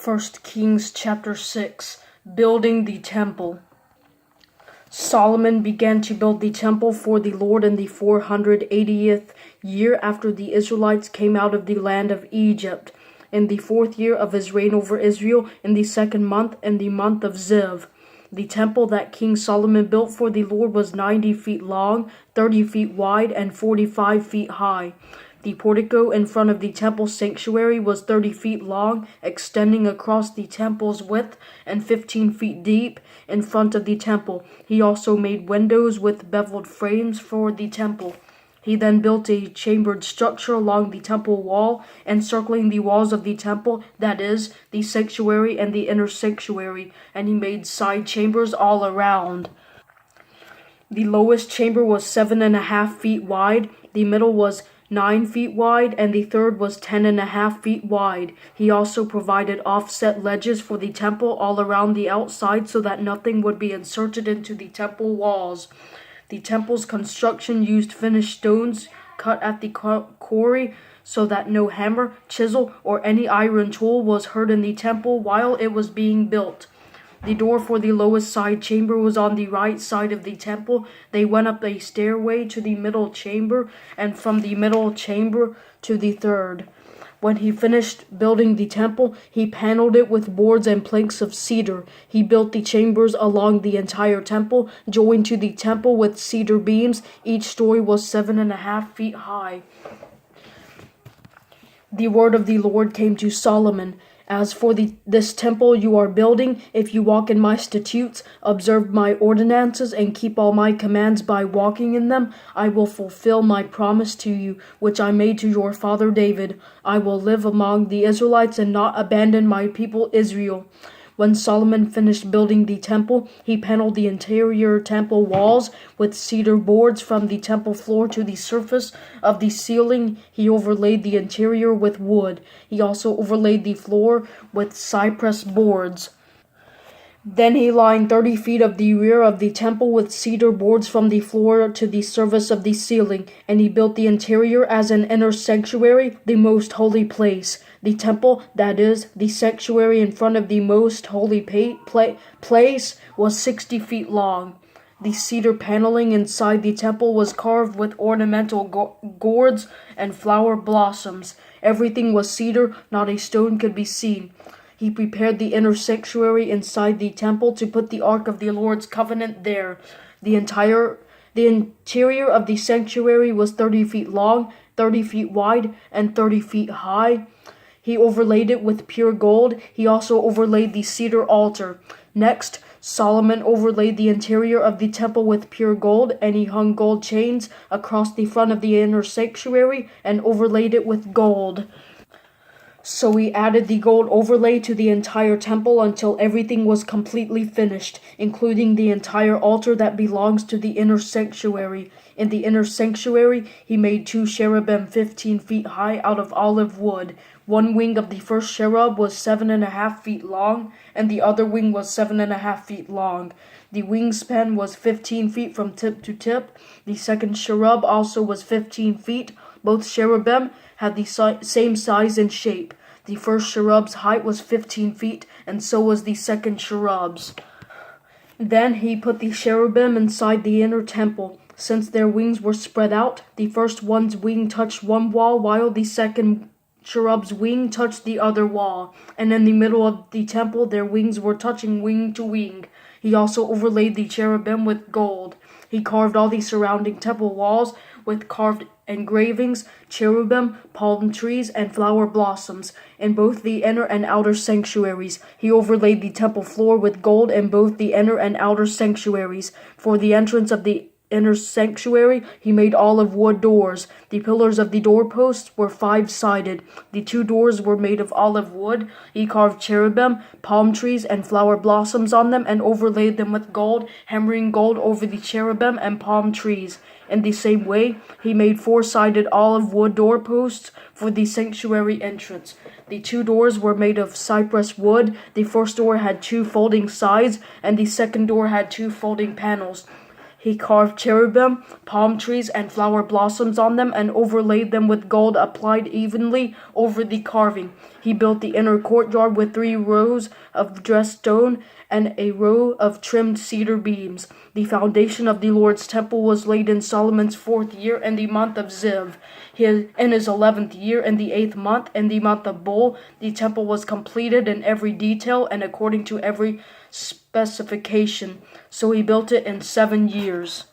1 Kings chapter 6, Building the Temple. Solomon began to build the temple for the Lord in the 480th year after the Israelites came out of the land of Egypt, in the 4th year of his reign over Israel, in the 2nd month, in the month of Ziv. The temple that King Solomon built for the Lord was 90 feet long, 30 feet wide, and 45 feet high. The portico in front of the temple sanctuary was 30 feet long, extending across the temple's width, and 15 feet deep in front of the temple. He also made windows with beveled frames for the temple. He then built a chambered structure along the temple wall, encircling the walls of the temple, that is, the sanctuary and the inner sanctuary, and he made side chambers all around. The lowest chamber was 7.5 feet wide, the middle was 9 feet wide, and the third was 10.5 feet wide. He also provided offset ledges for the temple all around the outside so that nothing would be inserted into the temple walls. The temple's construction used finished stones cut at the quarry so that no hammer, chisel, or any iron tool was heard in the temple while it was being built. The door for the lowest side chamber was on the right side of the temple. They went up a stairway to the middle chamber, and from the middle chamber to the third. When he finished building the temple, he paneled it with boards and planks of cedar. He built the chambers along the entire temple, joined to the temple with cedar beams. Each story was 7.5 feet high. The word of the Lord came to Solomon. As for this temple you are building, if you walk in my statutes, observe my ordinances, and keep all my commands by walking in them, I will fulfill my promise to you, which I made to your father David. I will live among the Israelites and not abandon my people Israel. When Solomon finished building the temple, he paneled the interior temple walls with cedar boards from the temple floor to the surface of the ceiling. He overlaid the interior with wood. He also overlaid the floor with cypress boards. Then he lined 30 feet of the rear of the temple with cedar boards from the floor to the surface of the ceiling, and he built the interior as an inner sanctuary, the most holy place. The temple, that is, the sanctuary in front of the most holy place, was 60 feet long. The cedar paneling inside the temple was carved with ornamental gourds and flower blossoms. Everything was cedar, not a stone could be seen. He prepared the inner sanctuary inside the temple to put the Ark of the Lord's covenant there. The interior of the sanctuary was 30 feet long, 30 feet wide, and 30 feet high. He overlaid it with pure gold. He also overlaid the cedar altar. Next, Solomon overlaid the interior of the temple with pure gold, and he hung gold chains across the front of the inner sanctuary and overlaid it with gold. So he added the gold overlay to the entire temple until everything was completely finished, including the entire altar that belongs to the inner sanctuary. In the inner sanctuary, he made 2 cherubim 15 feet high out of olive wood. One wing of the first cherub was 7.5 feet long, and the other wing was 7.5 feet long. The wingspan was 15 feet from tip to tip. The second cherub also was 15 feet. Both cherubim had the same size and shape. The first cherub's height was 15 feet, and so was the second cherub's. Then he put the cherubim inside the inner temple. Since their wings were spread out, the first one's wing touched one wall, while the second cherub's wing touched the other wall. And in the middle of the temple, their wings were touching wing to wing. He also overlaid the cherubim with gold. He carved all the surrounding temple walls with carved engravings, cherubim, palm trees, and flower blossoms in both the inner and outer sanctuaries. He overlaid the temple floor with gold in both the inner and outer sanctuaries. For the entrance of the inner sanctuary, he made olive wood doors. The pillars of the doorposts were 5-sided. The 2 doors were made of olive wood. He carved cherubim, palm trees, and flower blossoms on them and overlaid them with gold, hammering gold over the cherubim and palm trees. In the same way, he made 4-sided olive wood doorposts for the sanctuary entrance. The 2 doors were made of cypress wood. The first door had 2 folding sides, and the second door had 2 folding panels. He carved cherubim, palm trees, and flower blossoms on them, and overlaid them with gold applied evenly over the carving. He built the inner courtyard with 3 rows of dressed stone and a row of trimmed cedar beams. The foundation of the Lord's temple was laid in Solomon's 4th year in the month of Ziv. In his 11th year, in the 8th month, in the month of Bul, the temple was completed in every detail and according to every specification. So he built it in 7 years.